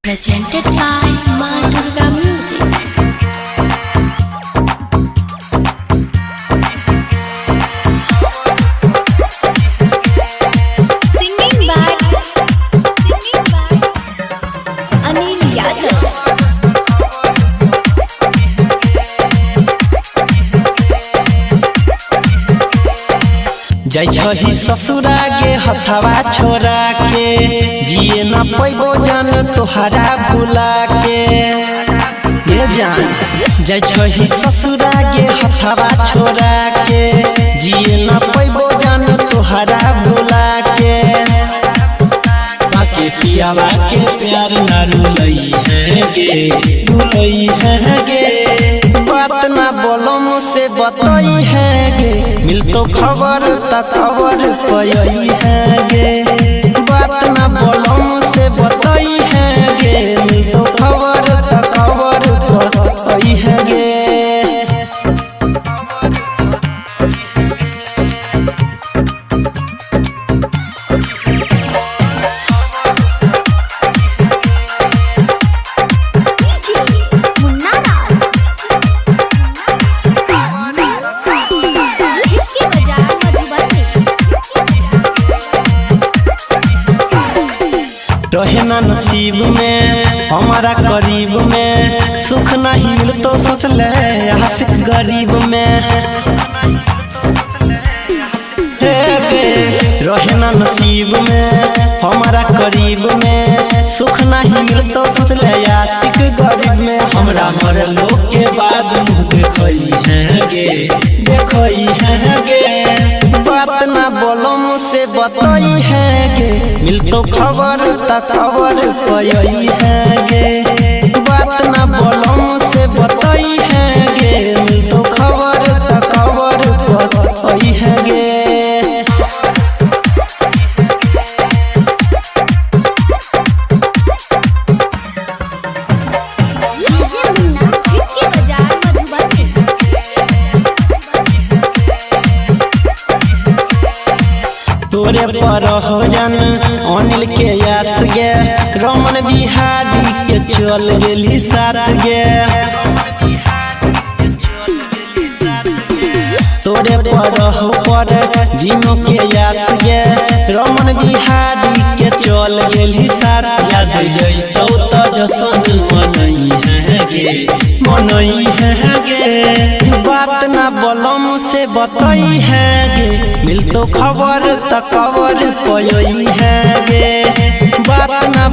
Presented by Ma Durga Music. Singing by Anil Yadav. जय छही ससुरा के हथवा छोड़ा के जिए न पैबो जान तोहरा भुला के ये जान। जय छही ससुरा के हथवा छोड़ा के जिए न पैबो जान तोहरा भुला के बाके पियावा के प्यार ना रुलई है गे बात ना बोलो मुझसे बताई है गे मिल तो खबर तखबर पई है गे बात ना बोलो मुझसे बताई है गे मिल तो खबर तखबर पई है गे। रहे ना नसीब में हमारा करीब में सुख नहीं मिल तो सोच ले आशिक गरीब में रहे ना नसीब में हमारा करीब में सुख नहीं मिल तो सोच ले आशिक गरीब में हमरा मर लोग के बाद मुँह देखई है गे बात ना बोलो मुझसे बताई है गे मिल तो खबर तखबर पई है गे बात ना बोलो मुझसे बताई है गे मिल तो खबर तखबर पई है गे। तोरे पर हो जन अनिल के यास गे रमन बिहारी के चल गेली साथ गे तोरे पर हो पर दिनों के यास गे रमन बिहारी के चल गेली साथ याद जइतो त जसन मनई है गे बात ना बोलो मुझसे बताई है गे मिल तो खबर तखबर पई है गे बात ना